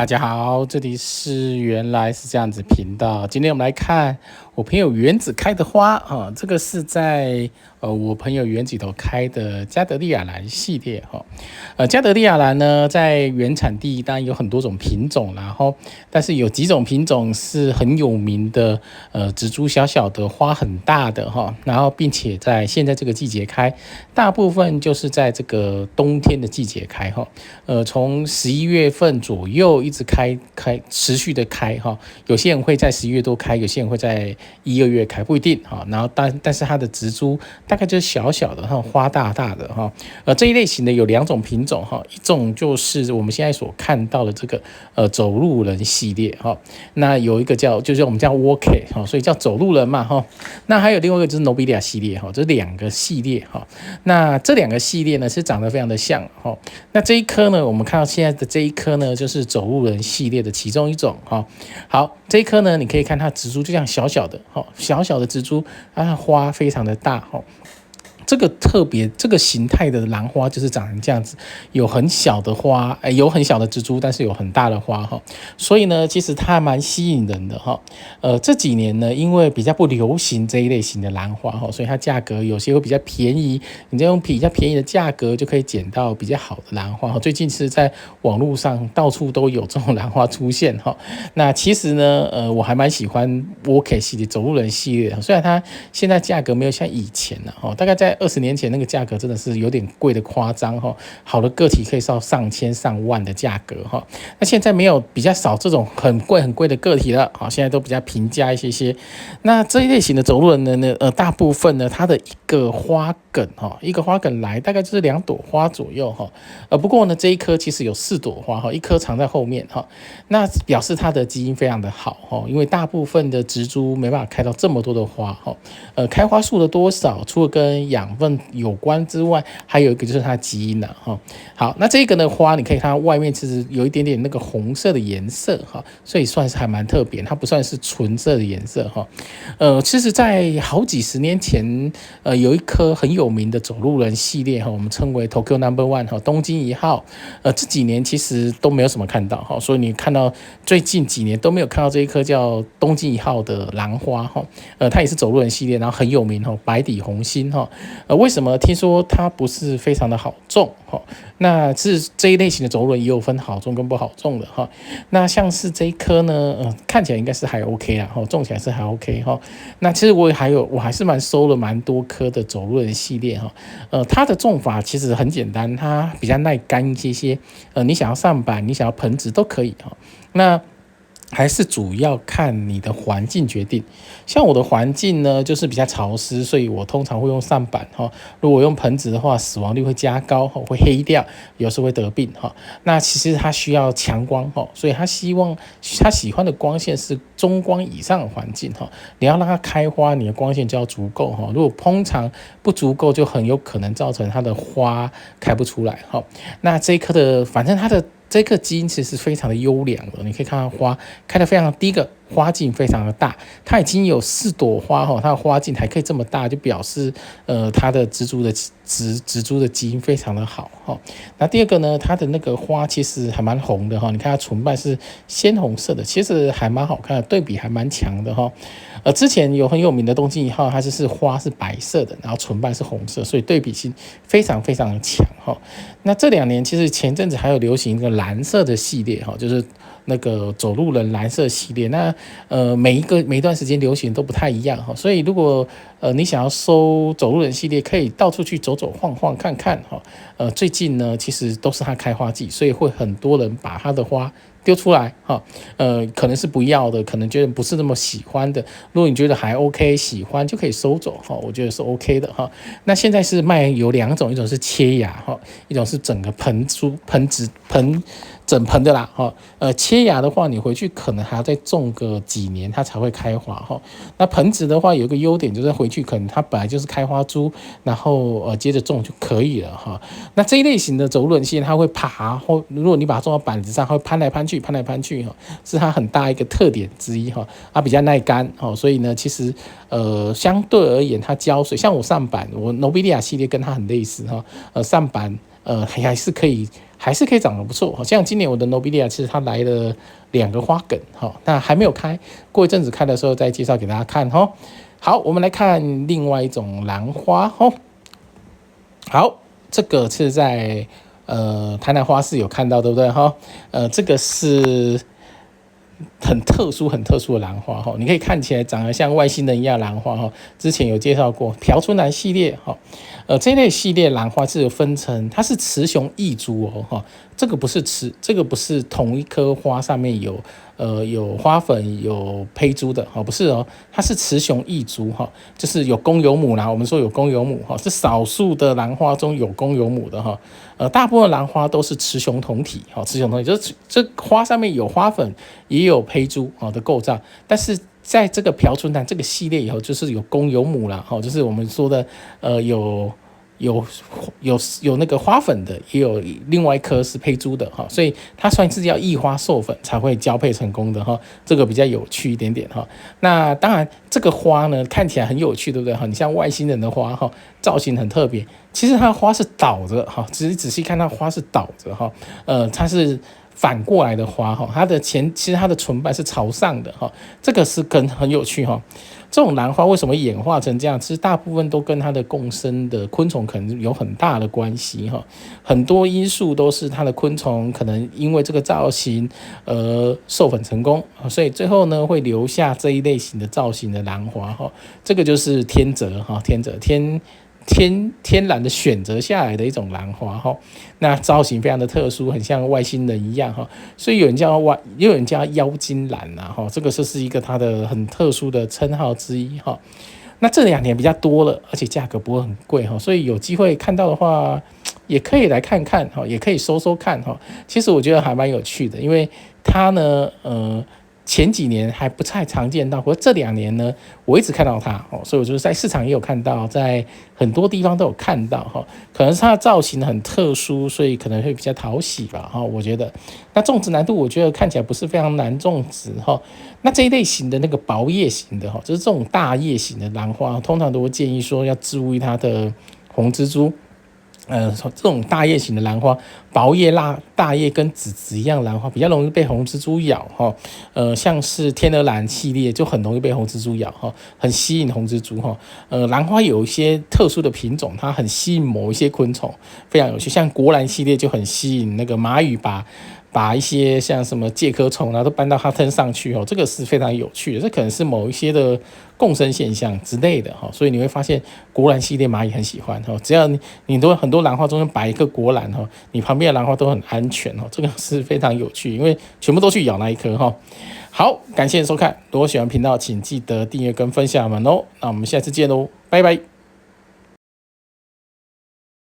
大家好，这里是原来是这样子频道。今天我们来看我朋友园子开的花啊，这个是在我朋友园子里头开的加德利亚兰系列哈。加德利亚兰呢，在原产地当然有很多种品种，然后但是有几种品种是很有名的，植株小小的，花很大的哈，然后并且在现在这个季节开，大部分就是在这个冬天的季节开哈。从11月份左右一直开持续的开哈，有些人会在11月多开，有些人会在1、2月开，不一定哈。然后但是它的植株大概就是小小的哈，花大大的哈。这一类型的有2种品种哈，一种就是我们现在所看到的这个走路人系列哈，那有一个就是我们叫 Walker 哈，所以叫走路人嘛哈。那还有另外一个就是 Nobilia 系列哈，这2个系列哈。那这2个系列呢是长得非常的像哈。那这一颗呢，我们看到现在的这一颗呢，就是走路人系列的其中一种哈。好，这一颗呢，你可以看它植株就像小小的哈，小小的植株，它花非常的大哈。这个特别这个形态的兰花就是长成这样子，有很小的花，有很小的植株，但是有很大的花哈，所以呢，其实它蛮吸引人的哈。这几年呢，因为比较不流行这一类型的兰花哈，所以它价格有些会比较便宜，你再用比较便宜的价格就可以捡到比较好的兰花哈。最近是在网络上到处都有这种兰花出现哈。那其实呢，我还蛮喜欢 Walker 系列走路人系列，虽然它现在价格没有像以前了哈，大概在20年前那个价格真的是有点贵的夸张哈，好的个体可以到上千上万的价格哈。那现在没有比较少这种很贵的个体了啊，现在都比较平价一些。那这一类型的走路人呢，大部分呢它的一个花梗哈，一个花梗来大概就是2朵花左右哈。不过呢这一颗其实有4朵花哈，一颗藏在后面哈，那表示它的基因非常的好哈，因为大部分的植株没办法开到这么多的花哈。开花数的多少，除了跟养分有关之外，还有一个就是它基因了哈。好，那这个呢花，你可以看到外面其实有一点点那个红色的颜色哈，所以算是还蛮特别，它不算是纯色的颜色哈。其实，在好几十年前，有一颗很有名的走路人系列哈，我们称为 Tokyo No.1 哈，东京1号。这几年其实都没有什么看到哈，所以你看到最近几年都没有看到这一颗叫东京1号的兰花哈。它也是走路人系列，然后很有名哈，白底红心哈。为什么听说它不是非常的好种哈？那是这一类型的走路人也有分好种跟不好种的哈。那像是这一颗呢，看起来应该是还 OK 啦哈，种起来是还 OK 哈。那其实我还是收了蛮多颗的走路人系列哈。它的种法其实很简单，它比较耐干一些。你想要上板，你想要盆植都可以哈。那还是主要看你的环境决定。像我的环境呢，就是比较潮湿，所以我通常会用上板哈。如果用盆植的话，死亡率会加高哈，会黑掉，有时候会得病哈。那其实它需要强光哈，所以他喜欢的光线是中光以上的环境哈。你要让它开花，你的光线就要足够哈。如果通常不足够，就很有可能造成它的花开不出来哈。那这一颗的，反正它的这颗基因其实是非常的优良的，你可以看到花开得非常，第一个花径非常的大，它已经有4朵花哈，它的花径还可以这么大，就表示它的植株的基因非常的好哈。那第二个呢，它的那个花其实还蛮红的哈，你看它唇瓣是鲜红色的，其实还蛮好看的，对比还蛮强的哈。之前有很有名的东京1号，它就是花是白色的，然后唇瓣是红色，所以对比性非常非常的强哈。那这2年其实前阵子还有流行一个蓝色的系列哈，就是那个走路人蓝色系列。那每一段时间流行都不太一样哈，所以如果你想要收走路人系列，可以到处去走走晃晃看看哈。最近呢其实都是它开花季，所以会很多人把它的花丢出来哈，可能是不要的，可能觉得不是那么喜欢的。如果你觉得还 OK， 喜欢就可以收走哈，我觉得是 OK 的哈。那现在是卖有2种，一种是切芽哈，一种是整个整盆的啦哈。切芽的话，你回去可能还要再种个几年，它才会开花哈。那盆植的话，有一个优点就是回去可能它本来就是开花株，然后接着种就可以了哈。那这一类型的走路人系列，它会爬，或如果你把它种到板子上，它会攀来攀去哈，是它很大一个特点之一哈。它比较耐干哈，所以呢，其实相对而言，它浇水，像我上板，我 Nobilia 系列跟它很类似哈。上板还是可以还是可以长得不错。像今年我的 Nobilia 其实它来了2个花梗，那还没有开，过一阵子开的时候再介绍给大家看。好，我们来看另外一种兰花。好，这个是在台南花市有看到，对不对？这个是很特殊的兰花，你可以看起来长得像外星人一样兰花，之前有介绍过朴春兰系列，这一类系列兰花是有分成，它是雌雄异株这个不是同一颗花上面有花粉有胚珠的不是它是雌雄异株就是有公有母啦，我们说有公有母是少数的兰花中有公有母的大部分兰花都是雌雄同体雌雄同体就是这花上面有花粉也有胚珠的构造，但是在这个朴春兰这个系列以后，就是有公有母啦就是我们说的有那个花粉的，也有另外一颗是胚珠的所以它算是要异花授粉才会交配成功的这个比较有趣一点点那当然这个花呢看起来很有趣，对不对你像外星人的花造型很特别，其实它的花是倒着仔细看它花是倒着它是反过来的花其实它的唇瓣是朝上的这个是很有趣这种兰花为什么演化成这样？其实大部分都跟它的共生的昆虫可能有很大的关系很多因素都是它的昆虫可能因为这个造型授粉成功，所以最后呢会留下这一类型的造型的兰花这个就是天择天然的选择下来的一种兰花那造型非常的特殊，很像外星人一样所以有人叫它妖精兰这个就是一个它的很特殊的称号之一那这2年比较多了，而且价格不会很贵所以有机会看到的话，也可以来看看也可以搜看其实我觉得还蛮有趣的，因为它呢前几年还不太常见到，或者这2年呢，我一直看到它所以我就是在市场也有看到，在很多地方都有看到可能是它的造型很特殊，所以可能会比较讨喜吧我觉得。那种植难度我觉得看起来不是非常难种植那这一类型的那个薄叶型的就是这种大叶型的兰花，通常都会建议说要注意它的红蜘蛛。这种大叶型的兰花，薄叶大叶跟籽籽一样兰花，比较容易被红蜘蛛咬像是天鹅兰系列就很容易被红蜘蛛咬很吸引红蜘蛛兰花有一些特殊的品种，它很吸引某一些昆虫，非常有趣。像国兰系列就很吸引那个蚂蚁把一些像什么介壳虫都搬到它身上去这个是非常有趣的，这可能是某一些的共生现象之类的所以你会发现国兰系列蚂蚁很喜欢只要你都很多兰花中间摆一颗国兰你旁边的兰花都很安全这个是非常有趣，因为全部都去咬那一颗好，感谢收看，如果喜欢频道请记得订阅跟分享我们那我们下次见喽，拜拜。